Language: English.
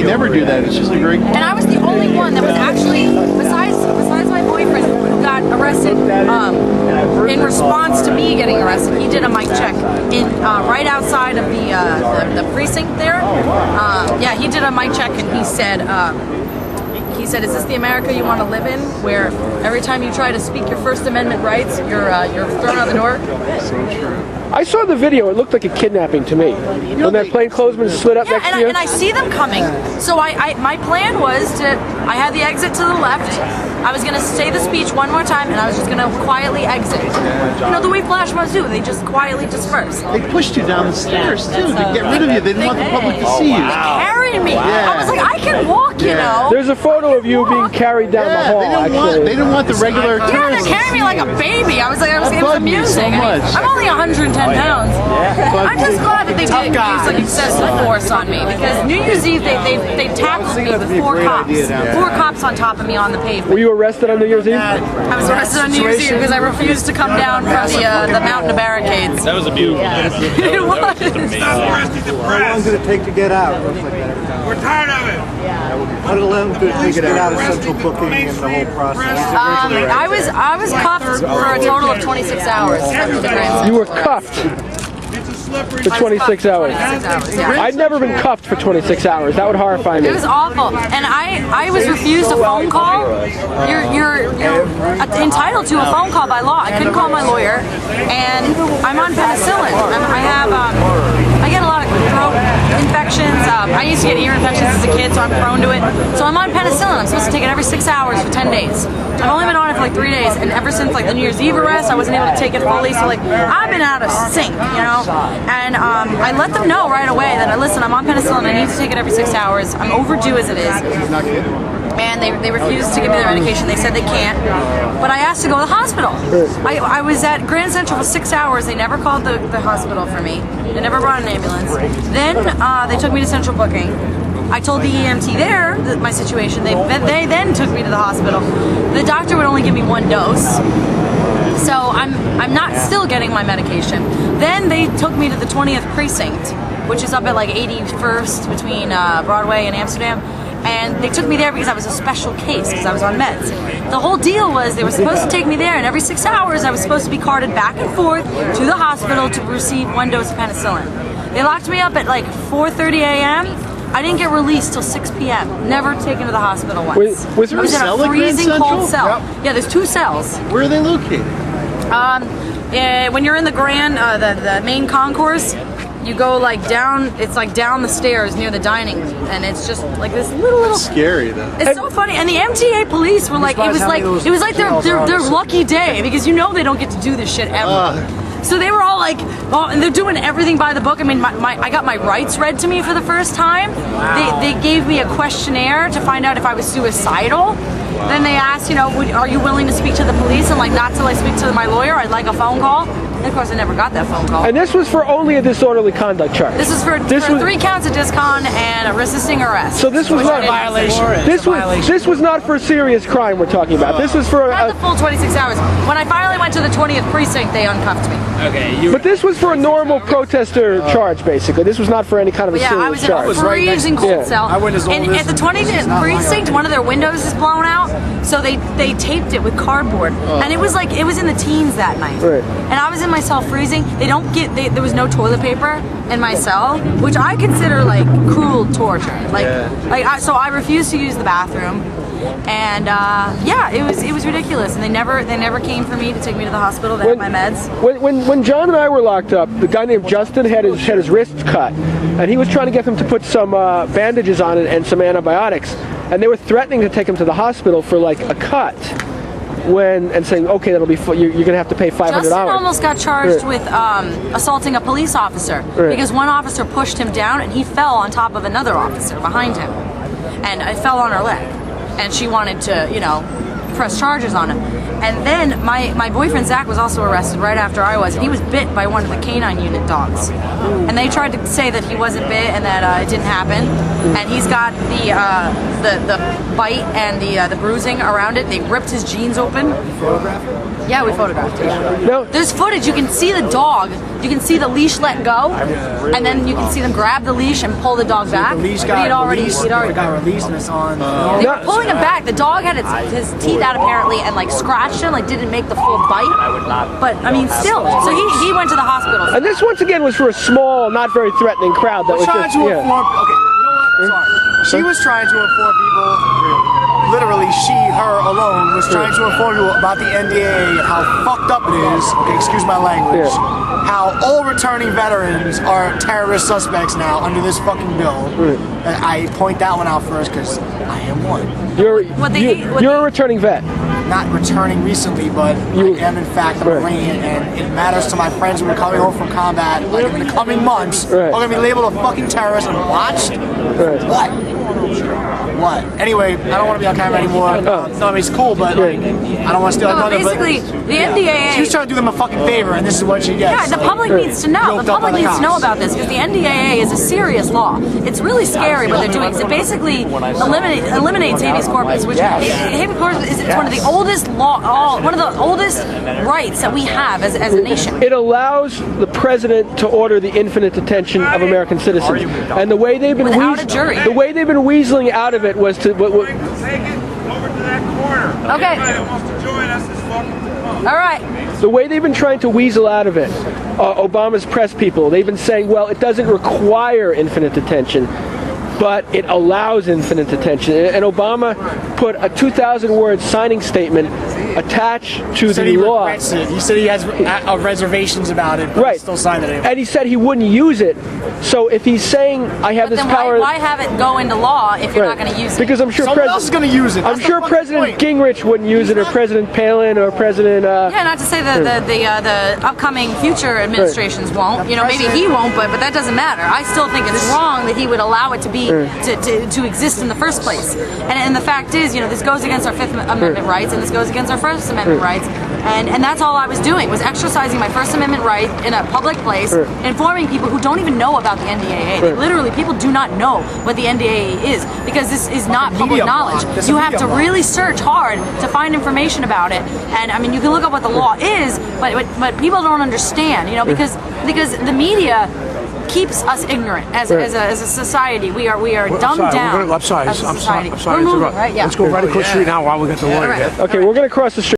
never do that. It's just a very... And I was the only one that was actually, besides my boyfriend who got arrested in response to me getting arrested, he did a mic check in right outside of the precinct there. Yeah, he did a mic check and he said, is this the America you want to live in, where every time you try to speak your First Amendment rights, you're thrown out the door? So true. I saw the video. It looked like a kidnapping to me. When that plainclothesman slid up next to you. And I see them coming. So my plan was I had the exit to the left. I was going to say the speech one more time, and I was just going to quietly exit. You know, the way flash mobs do, they just quietly disperse. They pushed you down the stairs, too, to get rid of you. They didn't want the public to see you. They carried me. Yeah. I was like, I can walk, you know. There's a photo of you being carried down the hall, they didn't want the regular tourists. Yeah, they're carrying me like a baby. I was like, it was amusing. I'm only 110 pounds. I'm just glad that they didn't use like excessive force on me, because New Year's Eve they tackled me with 4 cops. 4 cops on top of me on the pavement. Were you arrested on New Year's Eve? I was arrested on New Year's Eve because I refused to come down from the mountain of barricades. That was a beautiful. It was. How long did it take to get out? We're tired of it. How long did it take to get out of central booking and the whole process? I was cuffed for a total of 26 hours. You were cuffed for 26 hours. Yeah. I'd never been cuffed for 26 hours. That would horrify me. It was awful, and I was refused a phone call. You're entitled to a phone call by law. I couldn't call my lawyer, and I'm on penicillin. I get a lot of throat infections. I used to get ear infections as a kid, so I'm prone to it. So I'm on penicillin. I'm supposed to take it every 6 hours for 10 days. I've only been on it for like 3 days, and ever since like the New Year's Eve arrest, I wasn't able to take it fully. So like I've been out of sync, you know. And I let them know right away that listen, I'm on penicillin. I need to take it every 6 hours. I'm overdue as it is. And they refused to give me their medication. They said they can't. But I asked to go to the hospital. I was at Grand Central for 6 hours. They never called the hospital for me. They never brought an ambulance. Then they took me to central booking. I told the EMT there my situation. They then took me to the hospital. The doctor would only give me 1 dose. So I'm not still getting my medication. Then they took me to the 20th precinct, which is up at like 81st between Broadway and Amsterdam. And they took me there because I was a special case, because I was on meds. The whole deal was they were supposed to take me there, and every 6 hours I was supposed to be carted back and forth to the hospital to receive 1 dose of penicillin. They locked me up at like 4:30 a.m. I didn't get released till 6 p.m. Never taken to the hospital once. Was there I was in a freezing cold cell. Yep. Yeah, there's 2 cells. Where are they located? When you're in the grand, the main concourse, you go like down. It's like down the stairs near the dining room, and it's just like this little. That's scary though. It's so funny, and the MTA police were like, it was like their lucky day, because you know they don't get to do this shit ever. So they were all like, oh, and they're doing everything by the book. I mean, I got my rights read to me for the first time. Wow. They gave me a questionnaire to find out if I was suicidal. Wow. Then they asked, you know, are you willing to speak to the police, and like not to like speak to my lawyer? I'd like a phone call. And of course, I never got that phone call. And this was for only a disorderly conduct charge. This is for 3 counts of discon and resisting arrest. So this was not a violation. This was not for a serious crime we're talking about. This was for not the full 26 hours. When I finally went to the 20th precinct, they uncuffed me. Okay, but this was for a normal protester charge, basically. This was not for any kind of a serious charge. I was in a freezing cold cell. And at the 20th precinct, one of their windows is blown out, so they taped it with cardboard. And it was in the teens that night. Right. And I was in my cell freezing. There was no toilet paper in my cell, which I consider like cruel torture. So I refused to use the bathroom. And yeah, it was ridiculous, and they never came for me to take me to the hospital to have my meds. When John and I were locked up, the guy named Justin had his wrists cut, and he was trying to get them to put some bandages on it and some antibiotics, and they were threatening to take him to the hospital for like a cut. And saying, okay, that'll be you're going to have to pay $500. Justin almost got charged with assaulting a police officer because one officer pushed him down and he fell on top of another officer behind him, and I fell on her leg, and she wanted to, you know, press charges on him. And then my boyfriend Zach was also arrested right after I was, and he was bit by one of the canine unit dogs. And they tried to say that he wasn't bit and that it didn't happen. And he's got the bite and the bruising around it. They ripped his jeans open. Yeah, we photographed it. No. There's footage. You can see the dog you can see the leash let go, and then you can see them grab the leash and pull the dog back. The leash But got he'd already got released and it's on. they were pulling him back. The dog had his teeth out apparently and like scratched him, like didn't make the full bite. But I mean, still. So he went to the hospital. And this once again was for a small, not very threatening crowd that was trying just to inform. Okay, you know what? Sorry. She was trying to inform people. Literally, her alone was trying to inform you about the NDAA and how fucked up it is. Okay, excuse my language. How all returning veterans are terrorist suspects now under this fucking bill. And I point that one out first because I am one. You're a returning vet. Not returning recently, but I am in fact a Marine, and it matters to my friends who are coming home from combat. Like in the coming months, are going to be labeled a fucking terrorist and watched. What? Anyway, I don't want to be on camera anymore. No, I mean it's cool, but like, I don't want to steal another. Basically, the NDAA. She was trying to do them a fucking favor, and this is what she gets. Yeah, the public needs to know. The public needs to know about this because the NDAA is a serious law. It's really scary what they're doing. It basically eliminates habeas corpus, which habeas corpus is one of the oldest one of the oldest rights that we have as a nation. It allows the president to order the infinite detention of American citizens, and the way they've been without a jury. The way they've been weaseling out of it was to. Take it over to that corner. Okay. Anybody that wants to join us is welcome to come. All right. The way they've been trying to weasel out of it, Obama's press people, they've been saying, well, it doesn't require infinite detention, but it allows infinite detention. And Obama put a 2,000-word signing statement attached to the law. He said he has reservations about it, but he still signed it. And he said he wouldn't use it. So if he's saying I have this power, why have it go into law if you're not going to use it? Because I'm sure someone else is going to use it. I'm sure President Gingrich wouldn't use it, or President Palin, or President. Yeah, not to say that the upcoming future administrations won't. You know, maybe he won't, but that doesn't matter. I still think it's wrong that he would allow it to be to exist in the first place. And the fact is, you know, this goes against our Fifth Amendment rights, and this goes against our First Amendment rights. And that's all I was doing, was exercising my First Amendment right in a public place, informing people who don't even know about the NDAA. Literally, people do not know what the NDAA is because this is not public knowledge. You have to really search hard to find information about it. And I mean, you can look up what the law is, but people don't understand, you know, because the media keeps us ignorant as a society. We are dumbed down. I'm sorry. As a society. I'm sorry. We're moving, right? Yeah. Let's go right across the street now while we get the lawyer. Okay, we're going to cross the street.